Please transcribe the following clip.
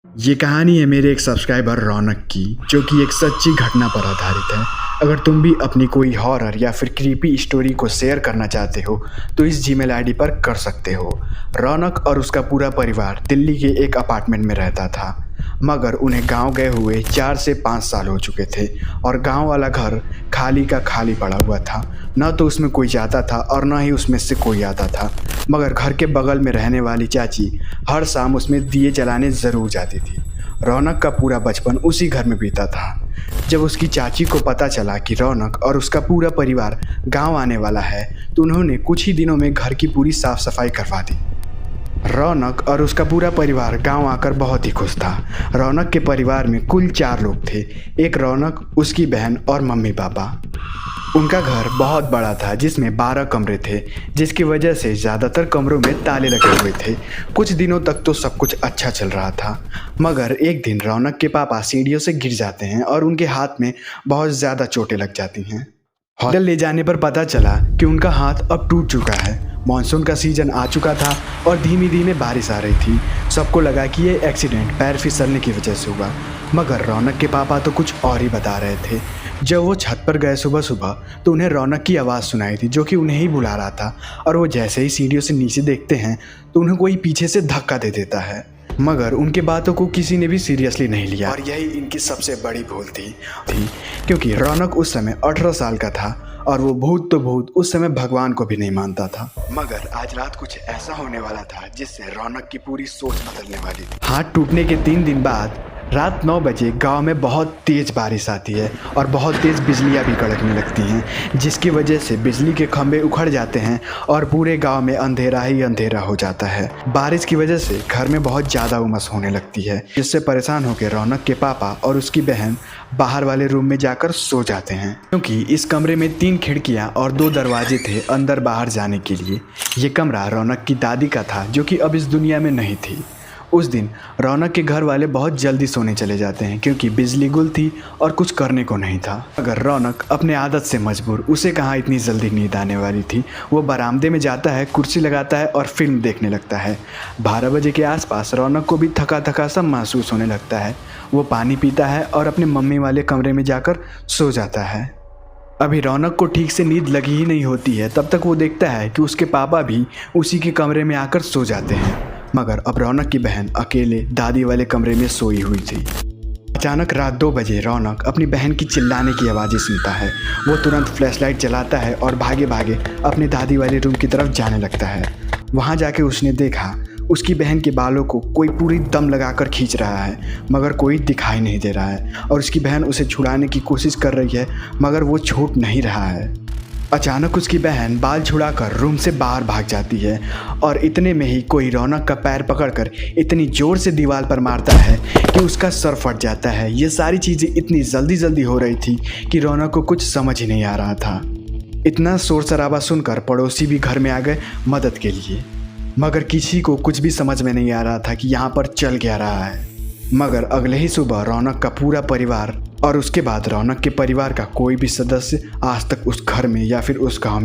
ये कहानी है मेरे एक सब्सक्राइबर रौनक की, जो कि एक सच्ची घटना पर आधारित है। अगर तुम भी अपनी कोई हॉरर या फिर क्रीपी स्टोरी को शेयर करना चाहते हो तो इस जीमेल आईडी पर कर सकते हो। रौनक और उसका पूरा परिवार दिल्ली के एक अपार्टमेंट में रहता था, मगर उन्हें गांव गए हुए 4 से 5 साल हो चुके थे और गांव वाला घर खाली का खाली पड़ा हुआ था। न तो उसमें कोई जाता था और न ही उसमें से कोई आता था, मगर घर के बगल में रहने वाली चाची हर शाम उसमें दिए जलाने ज़रूर जाती थी। रौनक का पूरा बचपन उसी घर में बीता था। जब उसकी चाची को पता चला कि रौनक और उसका पूरा परिवार गांव आने वाला है तो उन्होंने कुछ ही दिनों में घर की पूरी साफ सफाई करवा दी। रौनक और उसका पूरा परिवार गांव आकर बहुत ही खुश था। रौनक के परिवार में कुल 4 लोग थे, एक रौनक, उसकी बहन और मम्मी पापा। उनका घर बहुत बड़ा था जिसमें 12 कमरे थे, जिसकी वजह से ज़्यादातर कमरों में ताले लगे हुए थे। कुछ दिनों तक तो सब कुछ अच्छा चल रहा था, मगर एक दिन रौनक के पापा सीढ़ियों से गिर जाते हैं और उनके हाथ में बहुत ज़्यादा चोटें लग जाती हैं। हॉस्पिटल ले जाने पर पता चला कि उनका हाथ अब टूट चुका है। मानसून का सीजन आ चुका था और धीमे धीमे बारिश आ रही थी। सबको लगा कि ये एक्सीडेंट पैर फिसलने की वजह से हुआ, मगर रौनक के पापा तो कुछ और ही बता रहे थे। जब वो छत पर गए सुबह सुबह तो उन्हें रौनक की आवाज़ सुनाई थी, जो कि उन्हें ही बुला रहा था। और वो जैसे ही सीढ़ियों से नीचे देखते हैं तो उन्हें कोई पीछे से धक्का दे देता है, मगर उनके बातों को किसी ने भी सीरियसली नहीं लिया। और यही इनकी सबसे बड़ी भूल थी क्योंकि रौनक उस समय 18 साल का था और वो भूत तो भूत, उस समय भगवान को भी नहीं मानता था। मगर आज रात कुछ ऐसा होने वाला था जिससे रौनक की पूरी सोच बदलने वाली थी। हाथ टूटने के 3 दिन बाद रात 9 बजे गांव में बहुत तेज़ बारिश आती है और बहुत तेज़ बिजलियां भी कड़कने लगती हैं, जिसकी वजह से बिजली के खंभे उखड़ जाते हैं और पूरे गांव में अंधेरा ही अंधेरा हो जाता है। बारिश की वजह से घर में बहुत ज़्यादा उमस होने लगती है, जिससे परेशान होकर रौनक के पापा और उसकी बहन बाहर वाले रूम में जाकर सो जाते हैं, क्योंकि इस कमरे में 3 खिड़कियां और 2 दरवाजे थे अंदर बाहर जाने के लिए। ये कमरा रौनक की दादी का था, जो कि अब इस दुनिया में नहीं थी। उस दिन रौनक के घर वाले बहुत जल्दी सोने चले जाते हैं क्योंकि बिजली गुल थी और कुछ करने को नहीं था। अगर रौनक अपने आदत से मजबूर, उसे कहाँ इतनी जल्दी नींद आने वाली थी। वो बरामदे में जाता है, कुर्सी लगाता है और फिल्म देखने लगता है। 12 बजे के आसपास रौनक को भी थका थका सा महसूस होने लगता है। वो पानी पीता है और अपने मम्मी वाले कमरे में जाकर सो जाता है। अभी रौनक को ठीक से नींद लगी ही नहीं होती है, तब तक वो देखता है कि उसके पापा भी उसी के कमरे में आकर सो जाते हैं, मगर अब रौनक की बहन अकेले दादी वाले कमरे में सोई हुई थी। अचानक रात 2 बजे रौनक अपनी बहन की चिल्लाने की आवाज़ें सुनता है। वो तुरंत फ्लैशलाइट जलाता है और भागे भागे अपने दादी वाले रूम की तरफ जाने लगता है। वहाँ जाके उसने देखा उसकी बहन के बालों को कोई पूरी दम लगाकर खींच रहा है, मगर कोई दिखाई नहीं दे रहा है और उसकी बहन उसे छुड़ाने की कोशिश कर रही है, मगर वो छूट नहीं रहा है। अचानक उसकी बहन बाल छुड़ाकर रूम से बाहर भाग जाती है और इतने में ही कोई रौनक का पैर पकड़कर इतनी ज़ोर से दीवार पर मारता है कि उसका सर फट जाता है। ये सारी चीज़ें इतनी जल्दी जल्दी हो रही थी कि रौनक को कुछ समझ ही नहीं आ रहा था। इतना शोर शराबा सुनकर पड़ोसी भी घर में आ गए मदद के लिए, मगर किसी को कुछ भी समझ में नहीं आ रहा था कि यहाँ पर चल क्या रहा है। मगर अगले ही सुबह रौनक का पूरा परिवार और उसके बाद रौनक के परिवार का कोई भी सदस्य आज तक उस घर में या फिर उस गाँव